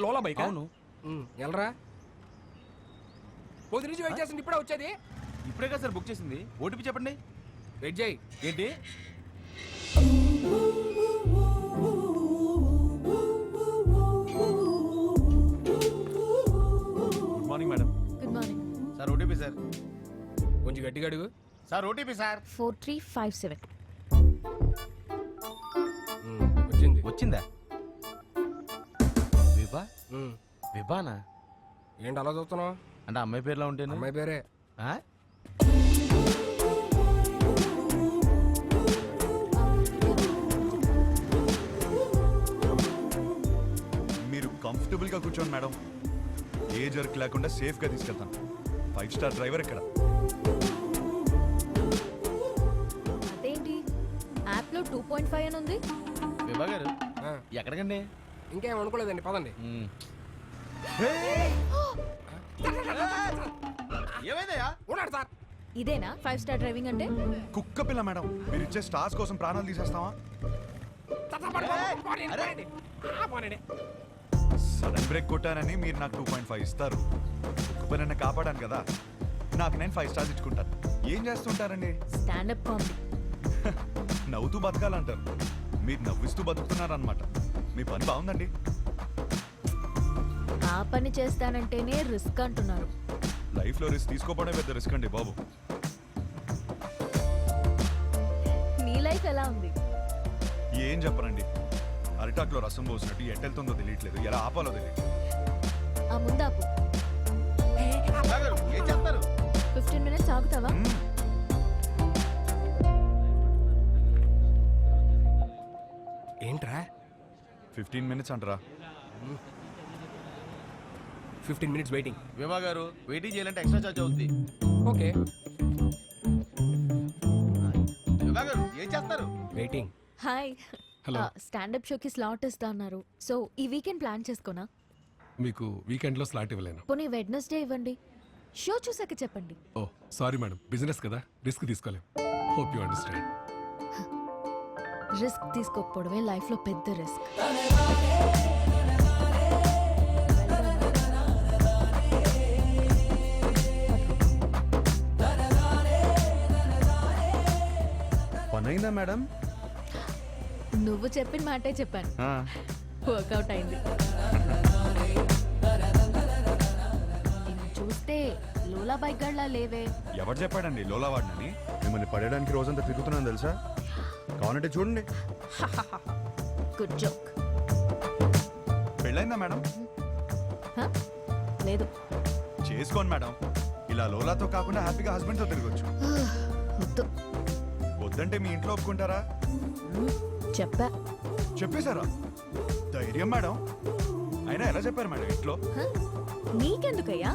లోలా bike అవును. ఎలరా పొద్దు నుంచి వెయిట్ చేస్తుంది ఇప్పుడే వచ్చేది. ఇప్పుడే కదా సార్ బుక్ చేసింది. ఓటీపీ చెప్పండి. వెయిట్ చేయి. ఏంటి? Good morning madam. Good morning. Sir OTP sir. కొంచెం గట్టిగా అడుగు. Sir OTP sir. 4357. వచ్చింది. వచ్చిందా? విభా? ఉమ్. విభానా? ఏంటి అలా చూస్తున్నావు? అంటే అమ్మాయి పేరులో ఉంటేనే. అమ్మాయి పేరే. ఆ? మీరు కంఫర్టబుల్ గా కూర్చోండి మేడం. ఏ జర్క్ లేకుండా సేఫ్ గా తీసుకెళ్తాను. 5 స్టార్ డ్రైవర్ ఇక్కడ. అదేంటి యాప్ లో 2.5 అని ఉంది? విభా గారు ఆ, ఎక్కడికండి? ఇంకేం అనుకోలేదండి పదండి. ఏమైందయ్యా? ఉన్నాడు సార్. ఇదేనా 5 స్టార్ డ్రైవింగ్ అంటే? కుక్క పిల్ల మేడం. మీరు ఇచ్చే స్టార్స్ కోసం ప్రాణాలు తీసేస్తావా? సార్, సార్, పోనీ, పోనీ, పోనీ. పోనీ. సడన్ బ్రేక్ కొట్టానని మీరు నాకు 2.5 ఇస్తారు. కుక్క పిల్లని కాపాడాను కదా, నాకు నేను 5 స్టార్స్ ఇచ్చుకుంటాను. ఏం చేస్తుంటారండి? Stand up comedy. నవ్వుతూ బతకాలంటారు, మీరు నవ్విస్తూ బతుకుతున్నారనమాట. మీ పని బాగుందండి. ఆ పని చేస్తానంటేనే రిస్క్ అంటున్నారు. లైఫ్లో రిస్క్ తీసుకోవడమే పెద్ద రిస్క్ అండి బాబు. నీ లైఫ్ ఎలా ఉంది? ఏం చెప్పరండి, అరిటాక్లో రసం పోసినట్టు ఎట్టెళ్తుందో తెలియట్లేదు, ఎలా ఆపాలో తెలియదు. ఆ ముందాపు విభా గారు ఏం చేస్తారు? 15 minutes ఆగుతావా? ఏంట్రా 15 minutes అంటారా? 15 minutes వెయిటింగ్. విభా గారు వెయిటింగ్ చేయాలంటే ఎక్స్ట్రా చార్జ్ అవుతుంది. ఓకే విభా గారు ఏం చేస్తారు? వెయిటింగ్. హాయ్. స్టాండప్ షోకి స్లాట్ ఇస్తా అన్నారు. సో ఈ వీకెండ్ ప్లాన్ చేసుకోనా? మీకు వీకెండ్లో స్లాట్ ఇవ్వలేను. పోనీ వెడ్నెస్డే ఇవ్వండి. షో చూసాక చెప్పండి. ఓ సారీ మేడం, బిజినెస్ కదా, రిస్క్ తీసుకోలేం. Hope you understand. రిస్క్ తీసుకోకపోవడమే లైఫ్ లో పెద్ద రిస్క్. పనైందా మేడం? నువ్వు చెప్పిన మాటే చెప్పాను. వర్కౌట్ అయింది. నిన్ను చూస్తే లోలా బైక్ గడ్లా లేవే. ఎవరు చెప్పాడండి లోలా వాడినని? మిమ్మల్ని పడేయడానికి రోజంతా తిరుగుతున్నాను తెలుసా. కావాలంటే చూడండి. Good joke. పెళ్ళైందా మేడం? లేదు. చేసుకోండి మేడం. ఇలా లోలాతో కాకుండా హ్యాపీగా హస్బెండ్తో తిరగొచ్చు. వద్దు. వద్దంటే మీ ఇంట్లో ఒప్పుకుంటారా? చెప్పా. చెప్పేశారా? ధైర్యం మేడం. అయినా ఎలా చెప్పారు మేడం ఇంట్లో? నీకెందుకయ్యా?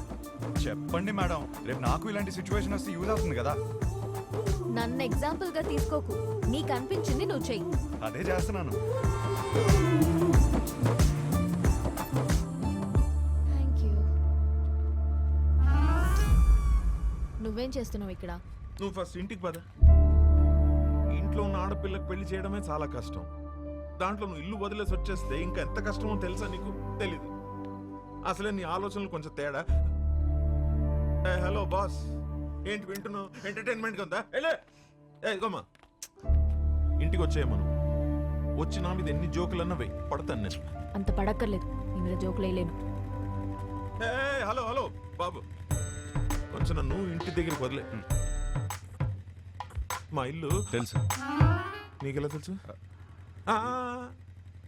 చెప్పండి మేడం, రేపు నాకు ఇలాంటి సిచ్యువేషన్ వస్తే యూజ్ అవుతుంది కదా. నన్ను ఎగ్జాంపుల్ గా తీసుకోకు. నీకు అనిపించింది నువ్వు చెయ్యి. అదే చేస్తున్నాను. Thank you. నువ్వేం చేస్తున్నావు ఇక్కడ? నువ్వు ఫస్ట్ ఇంటికి పద. ఇంట్లో ఉన్న ఆడపిల్లకి పెళ్లి చేయడమే చాలా కష్టం. దాంట్లో నువ్వు ఇల్లు వదిలేసి వచ్చేస్తే ఇంకా ఎంత కష్టమో తెలుసా నీకు? తెలీదు. అసలే నీ ఆలోచనలు కొంచెం తేడా. హలో బాస్, ఏంటి వింటున్నావు? ఎంటర్టైన్మెంట్ ఉందా? ఇదిగోమ్మా, ఇంటికి వచ్చేయమను. వచ్చి నా మీద ఎన్ని జోకులన్నా వెయ్యి, పడతాను నేను. అంత పడక్కర్లేదు. నీ మీద జోకులు వేయలేను. హలో హలో బాబు, కొంచెం నన్ను ఇంటి దగ్గరికి వదిలే. మా ఇల్లు తెలుసు. నీకెలా తెలుసు?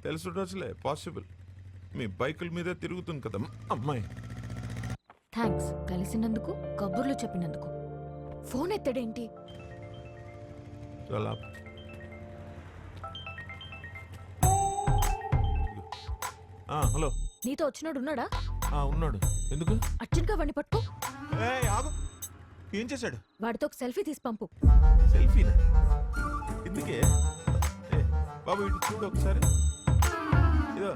తెలుసులే, పాసిబుల్. మీ బైకుల మీదే తిరుగుతుంది కదా అమ్మాయి. థ్యాంక్స్ కలిసినందుకు, కబుర్లు చెప్పినందుకు. ఫోన్ ఎత్తడేంటి? చాలా హలో. నీతో వచ్చినాడు ఉన్నాడా? ఉన్నాడు. ఎందుకు? అర్జెంట్గా వండి పట్టుకో. ఆగు. ఏం చేశాడు? వాడితో ఒక సెల్ఫీ తీసి పంపు. సెల్ఫీనా? ఎందుకే? బాబు ఇటు చూడు ఒకసారి. ఇదో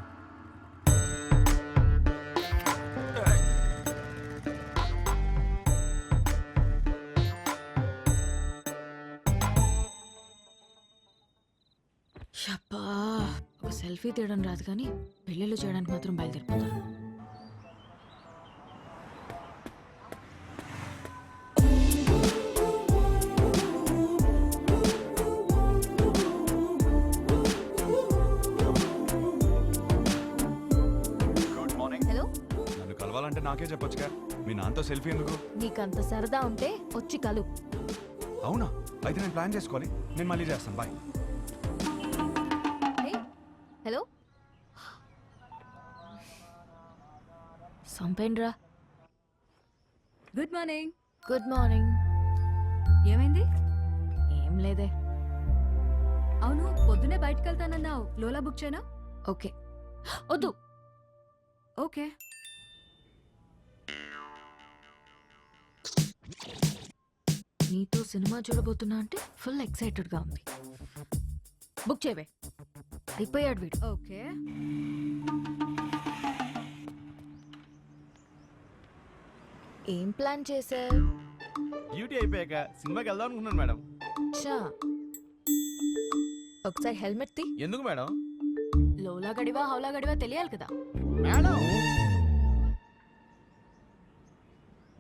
సెల్ఫీ తీయడం రాదు కానీ పెళ్ళిళ్ళు చేయడానికి మాత్రం బయలుదేరిపోతాను. Good morning. హలో, నన్ను కలవాలంటే నాకే చెప్పొచ్చుగా. మీ నాన్నతో సెల్ఫీ ఎందుకు? నీకంత సరదా ఉంటే వచ్చి కలు. అవునా? అయితే నేను ప్లాన్ చేసుకోవాలి. నేను మళ్ళీ చేస్తాను. బాయ్. హలో, సంపేండ్రా. Good morning. Good morning. ఏమైంది? ఏం లేదే. అవును, పొద్దునే బయటకు వెళ్తానన్నావు. లోలా బుక్ చేయనా? ఓకే. వద్దు. ఓకే. నీతో సినిమా చూడబోతున్నా అంటే ఫుల్ ఎక్సైటెడ్గా ఉంది. బుక్ చేయవే. అయిపోయాడు వీడు. ఓకే. ఏం ప్లాన్ చేశా? డ్యూటీ అయిపోయాక సినిమాకి వెళ్దాం అనుకున్నాను మేడం. చా, ఒకసారి హెల్మెట్ తీ. ఎందుకు మేడం? లోలా గడివా హౌలా గడివా తెలియాలి కదా. మేడం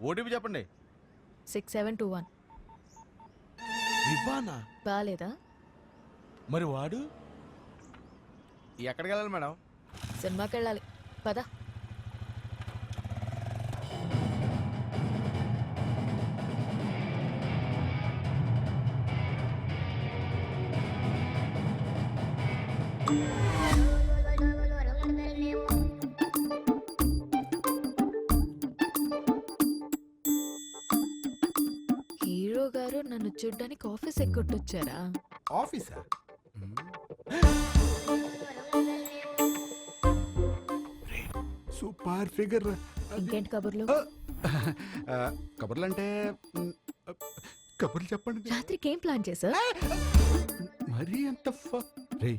ఓటీపీ చెప్పండి. 6721. వివానా? బాలేదా? మరి వాడు ఎక్కడికి వెళ్ళాలి మేడం? సినిమాకి వెళ్ళాలి. పద. హీరో గారు నన్ను చూడ్డానికి ఆఫీస్ ఎక్కొట్టొచ్చారా? ఆఫీసా? Super figure. ఇంకేంటి కబుర్లు? కబుర్లు అంటే కబుర్లు చెప్పండి. రాత్రికి ఏం ప్లాన్ చేశా? మరీ అంత రే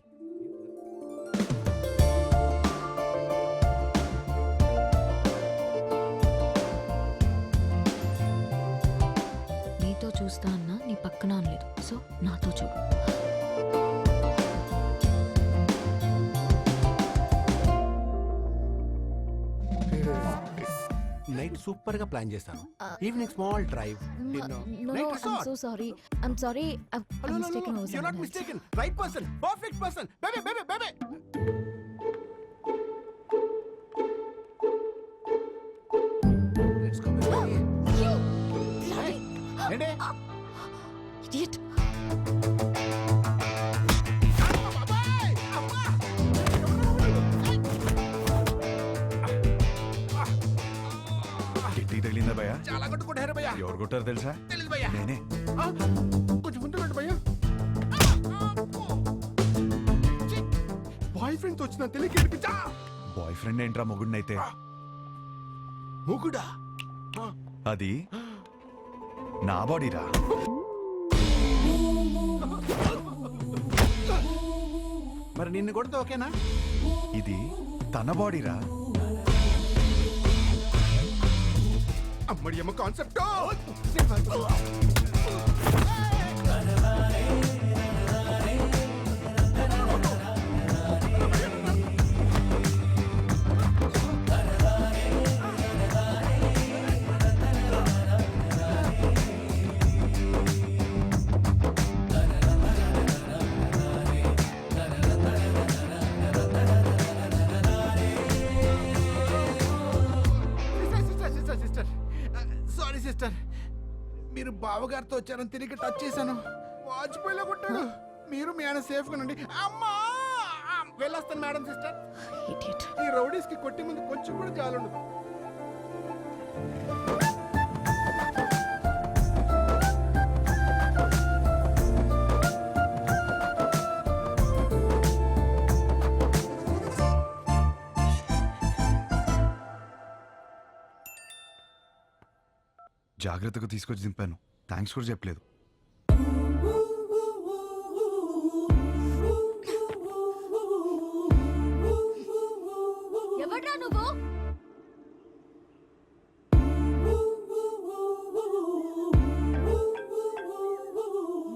నీతో చూస్తా అన్నా నీ పక్కన అనలేదు. సో నాతో చూడు. నైట్ సూపర్ గా ప్లాన్ చేశాను. Evening small drive. So sorry. I'm sorry. You're not mistaken. Right person. Perfect person. Baby, baby, baby. Let's go, baby. ఏంటి? Idiot. కిట్టి తగిలిందా భయ్యా? చాలా కొట్టుకుంటారు భయ్యా. ఎవరు కొట్టారు తెలుసా? తెలీదు భయ్యా. నేనే. కొంచెం ముందు పెట్టు భయ్యా. బాయ్ ఫ్రెండ్ తో వచ్చిన తెలియక ఏడిపించా. బాయ్ ఫ్రెండ్ ఏంట్రా మొగుడినైతే? మొగుడా? అది నా బాడీరా. మరి నిన్ను కొడితే ఓకేనా? ఇది తన బాడీరా. అమ్మడి అమ్మ కాన్సెప్ట్. సారీ సిస్టర్, మీరు బావగారితో వచ్చారని తిరిగి టచ్ చేశాను. వాజ్పేయిలో కొట్టాడు. మీరు మీ ఆయన సేఫ్ గా నుండి. అమ్మా వెళ్ళొస్తాను మేడం. Sister, Idiot. ఈ రౌడీస్ కి కొట్టి ముందు కొంచెం కూడా జాలుండదు. జాగ్రత్తగా తీసుకొచ్చి దింపాను. థ్యాంక్స్ కూడా చెప్పలేదు. ఎవడ్రా నువ్వు?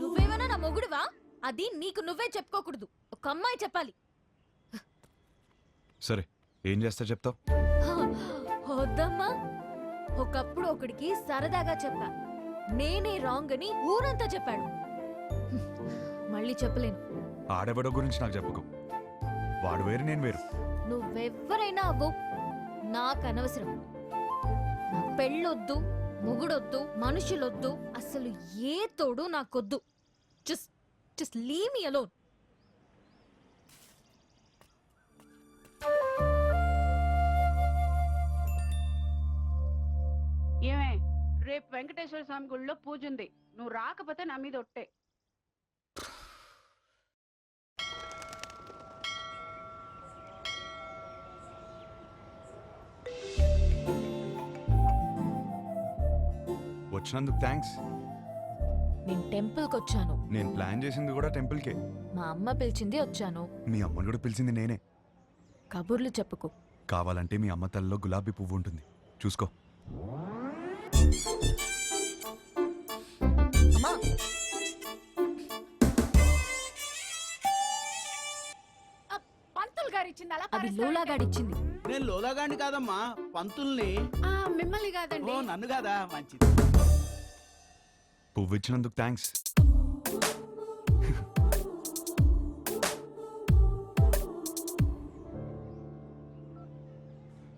నువ్వేమైనా నా మొగుడువా? అది నీకు నువ్వే చెప్పుకోకూడదు. ఒక అమ్మాయి చెప్పాలి. సరే ఏం చేస్తా చెప్తావు? వద్దమ్మా. ఒకప్పుడు ఒకడికి సరదాగా చెప్పా, నేనే రాంగ్ అని ఊరంతా చెప్పాడు. మళ్ళీ చెప్పలేను. ఆడబడో గురించి నాకు చెప్పుకో. వాడు వేరు, నేను వేరు. నువ్వెవ్వరైనా అవ్వు, నాకు అనవసరం. నా పెళ్ళొద్దు, మొగుడొద్దు, మనుషులొద్దు, అసలు ఏ తోడు నాకొద్దు. Just leave me alone. ఏమే, రేపు వెంకటేశ్వర స్వామి గుడిలో పూజ ఉంది. నువ్వు రాకపోతే నా మీద ఒట్టే. వచ్చినందుకు థ్యాంక్స్. నేను టెంపుల్కి వచ్చాను. నేను ప్లాన్ చేసింది కూడా టెంపుల్కే. మా అమ్మ పిలిచింది వచ్చాను. మీ అమ్మని కూడా పిలిచింది నేనే. కబుర్లు చెప్పుకో. కావాలంటే మీ అమ్మ తల్లిలో గులాబీ పువ్వు ఉంటుంది, చూసుకో. అమ్మా, పంతులు గారు ఇచ్చింది అలా అది లోలా గాడిచ్చింది. నేను లోలాగాండి కాదమ్మా, పంతుల్ని. మిమ్మల్ని కాదండి. ఓ నన్ను కాదా, మంచిది. పువ్వు ఇచ్చినందుకు థ్యాంక్స్.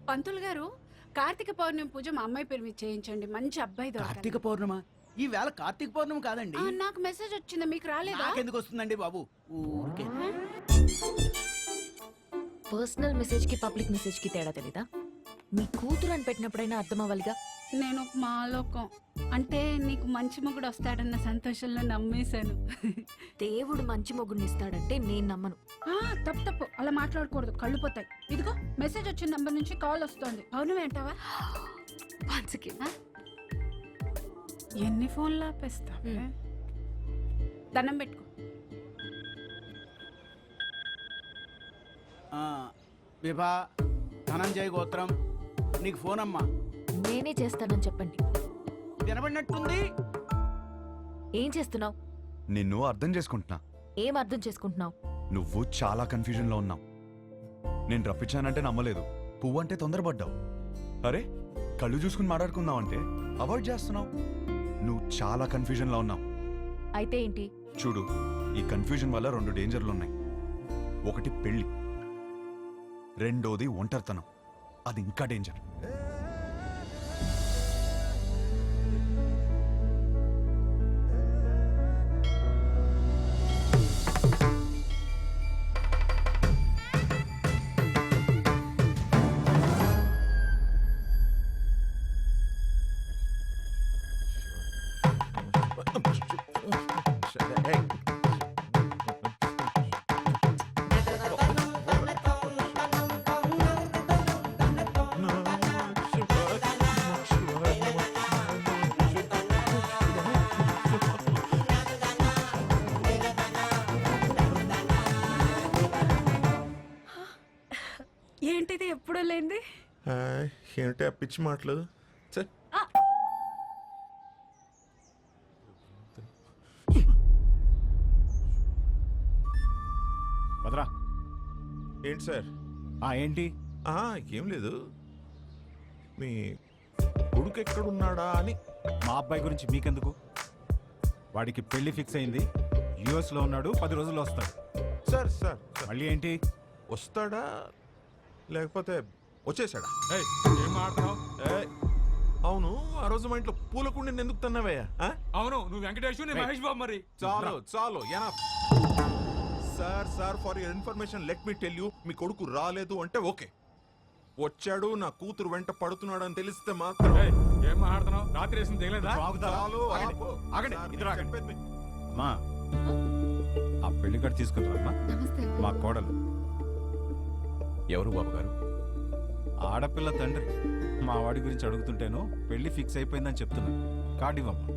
పంతులు గారు, కార్తీక పౌర్ణమి పూజ మా అమ్మాయి పేరు మీద చేయించండి. మంచి అబ్బాయి దొరకాలి. కార్తీక పౌర్ణమ? ఈ వేళ కార్తీక పౌర్ణమి కాదండి. నాకు మెసేజ్ వచ్చింది, మీకు రాలేదా? నాకెందుకు వస్తుందండి బాబు, ఊరికే. పర్సనల్ మెసేజ్ కి పబ్లిక్ మెసేజ్ కి తేడా తెలీదా? మీ కూతురు అని పెట్టినప్పుడైనా అర్థం అవ్వాలిగా. నేను ఒక మాలోకం అంటే నీకు మంచి మొగుడు వస్తాడన్న సంతోషంలో నమ్మేశాను. దేవుడు మంచి మొగుడిని ఇస్తాడంటే నేను నమ్మను. తప్పు అలా మాట్లాడకూడదు, కళ్ళు పోతాయి. ఇదిగో మెసేజ్ వచ్చిన నంబర్ నుంచి కాల్ వస్తోంది. అవును అంటావా? ఎన్ని ఫోన్లు ఆపేస్తా? దండం పెట్టుకో. విభా, ధనంజయ గోత్రం, నీకు ఫోన్ అమ్మా. నేనే చేస్తానని చెప్పండి. వినబడినట్టుంది. ఏం చేస్తున్నావు? నిన్ను అర్థం చేసుకుంటున్నా. ఏం అర్థం చేసుకుంటున్నావు? నువ్వు చాలా కన్ఫ్యూజన్ లో ఉన్నావు. నేను రప్పించానంటే నమ్మలేదు, పువ్వు అంటే తొందరపడ్డావు. అరే, కళ్ళు చూసుకుని మాట్లాడుకుందాం అంటే అవాయిడ్ చేస్తున్నావు. నువ్వు చాలా కన్ఫ్యూజన్ లో ఉన్నావు. అయితే ఏంటి? చూడు, ఈ కన్ఫ్యూజన్ వల్ల 2 డేంజర్లు ఉన్నాయి. ఒకటి పెళ్లి, రెండోది ఒంటరితనం. అది ఇంకా డేంజర్. ఏంటిది ఎప్పుడూ లేంది? ఏంటి ఆ పిచ్చి మాటలు? భద్రా. ఏంటి సార్? ఏంటి? ఏం లేదు, మీ కొడుకు ఎక్కడున్నాడా అని. మా అబ్బాయి గురించి మీకెందుకు? వాడికి పెళ్లి ఫిక్స్ అయింది, యుఎస్ లో ఉన్నాడు, 10 రోజుల్లో వస్తాడు. సార్ సార్ మళ్ళీ ఏంటి? వస్తాడా లేకపోతే వచ్చేసాడా? ఏం మాట్లాడుతున్నావు? అవును, ఆ రోజు మా ఇంట్లో పూల కుండీని ఎందుకు తన్నావయ్యా? అవును, నువ్వు వెంకటేష్, నేను మహేష్ బాబు. మరి చాలు sir for your information let me tell you, మీ కొడుకు రాలేదు అంటే ఓకే, వచ్చాడు నా కూతురు వెంట పడుతున్నాడు అని తెలిస్తే మాత్రం. ఏం మాట్లాడుతున్నావు? రాత్రి వేసింది తెలియదా? చాలు, ఆగండి, సార్, ఇద్దరు ఆగండి. చెప్పేది. అమ్మా, ఆ పెళ్లి కార్డు తీసుకుంటారమ్మా. నమస్తే. మా కోడలు. ఎవరు బాబు గారు? ఆడపిల్ల తండ్రి. మా వాడి గురించి అడుగుతుంటేను పెళ్లి ఫిక్స్ అయిపోయిందని చెప్తున్నా. కార్డు ఇవ్వమ్మా.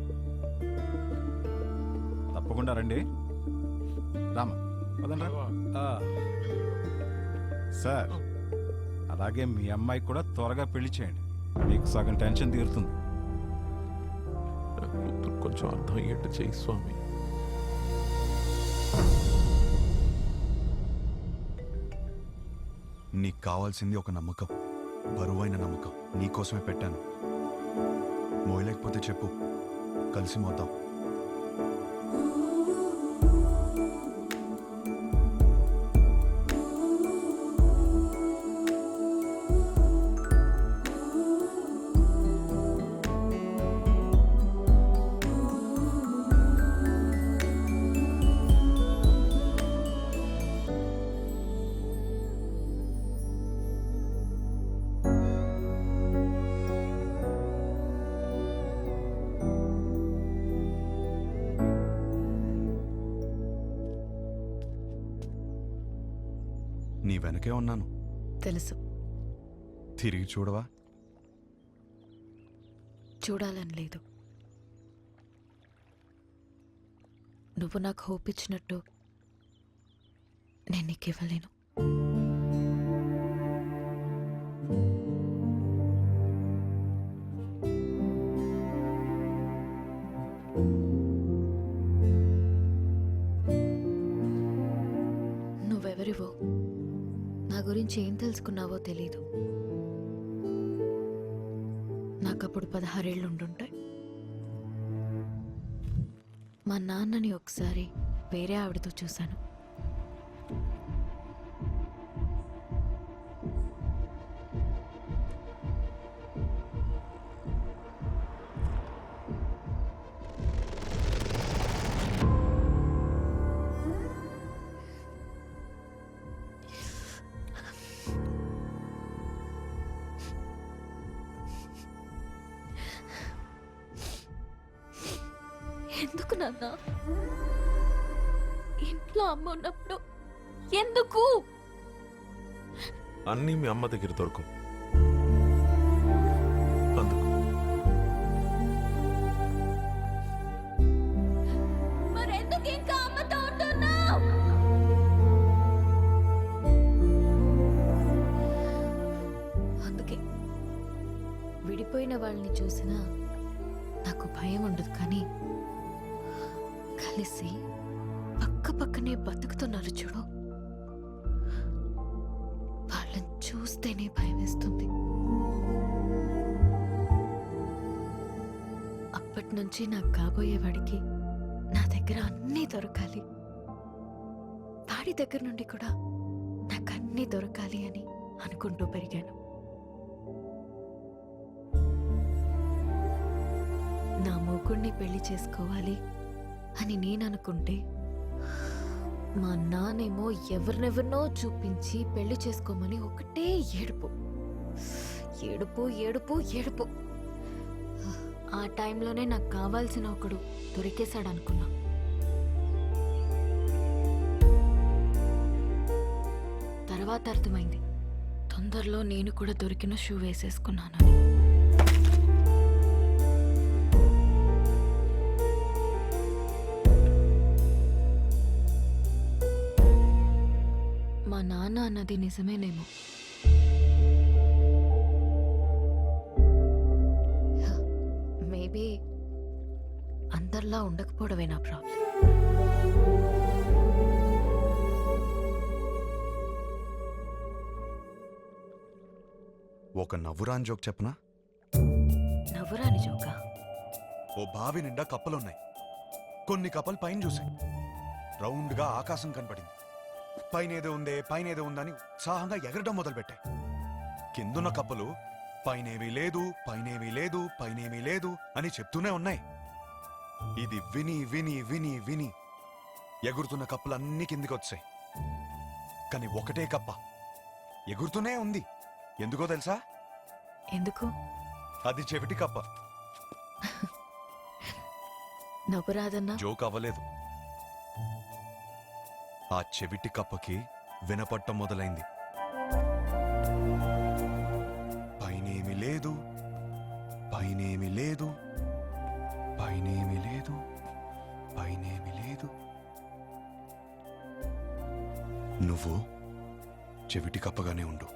తప్పకుండా రండి. రామా, పదండ్రా. సార్, అలాగే మీ అమ్మాయి కూడా త్వరగా పెళ్లి చేయండి, మీకు సగం టెన్షన్ తీరుతుంది. కూతురు కొంచెం అర్థం అయ్యేట్టు చేయి స్వామి. నీకు కావాల్సింది ఒక నమ్మకం, బరువైన నమ్మకం. నీకోసమే పెట్టాను. మోయలేకపోతే చెప్పు, కలిసి మోద్దాం. నీ వెనకే ఉన్నాను. తెలుసు. తిరిగి చూడవా? చూడాలని లేదు. నువ్వు నాకు హోప్ ఇచ్చినట్టు నేను నీకు ఇవ్వలేను. నువ్వెవరివో, నా గురించి ఏం తెలుసుకున్నావో తెలీదు. నాకప్పుడు 16 ఏళ్ళు ఉండుంటాయి. మా నాన్నని ఒకసారి వేరే ఆవిడతో చూశాను. ఎందుకు నాన్న? ఇంట్లో అమ్మ ఉన్నప్పుడు ఎందుకు? అన్నీ మీ అమ్మ దగ్గర దొరకవు. అందుకు మరెందుకు ఇంకా అమ్మతో ఉంటున్నావ్? అందుకే విడిపోయిన వాళ్ళని చూసినా నాకు భయం ఉండదు, కానీ కలిసి పక్క పక్కనే బతుకుతున్నారు చూడు, వాళ్ళని చూస్తేనే భయం వేస్తుంది. అప్పటి నుంచి నాకు కాబోయేవాడికి నా దగ్గర అన్నీ దొరకాలి, వాడి దగ్గర నుండి కూడా నాకు అన్నీ దొరకాలి అని అనుకుంటూ పెరిగాను. నా మూకుణ్ణి పెళ్లి చేసుకోవాలి అని నేను అనుకుంటే, మా నాన్నేమో ఎవరినెవరినో చూపించి పెళ్లి చేసుకోమని ఒకటే ఏడుపు ఏడుపు ఏడుపు ఏడుపు. ఆ టైంలోనే నాకు కావాల్సిన ఒకడు దొరికేశాడు అనుకున్నా. తర్వాత అర్థమైంది, తొందరలో నేను కూడా దొరికిన షూ వేసేసుకున్నానని. మా నాన్న అన్నది నిజమేనేమో. మేబీ అందరిలా ఉండకపోవడమే నా ప్రాబ్లం. ఒక నవ్వురాని జోక్ చెప్పనా? నవ్వురాని జోకా? ఓ బావి నిండా కప్పలున్నాయి. కొన్ని కప్పలు పైన చూశాయి. రౌండ్గా ఆకాశం కనపడింది. పైనేదో ఉందే పైనేదో ఉందని ఉత్సాహంగా ఎగరడం మొదలుపెట్టాయి. కిందున్న కప్పలు పైనేమీ లేదు పైనేమీ లేదు పైనేమీ లేదు అని చెప్తూనే ఉన్నాయి. ఇది విని విని విని విని ఎగురుతున్న కప్పలన్నీ కిందికి వచ్చాయి. కానీ ఒకటే కప్ప ఎగురుతూనే ఉంది. ఎందుకో తెలుసా? ఎందుకు? అది చెవిటి కప్ప. నవ్వురాదన్నా? జోక్ అవ్వలేదు. ఆ చెవిటి కప్పకి వినపట్టం మొదలైంది. పైనేమి లేదు పైనేమి లేదు పైనేమి లేదు పైనేమి లేదు. నువ్వు చెవిటి కప్పగానే ఉండు.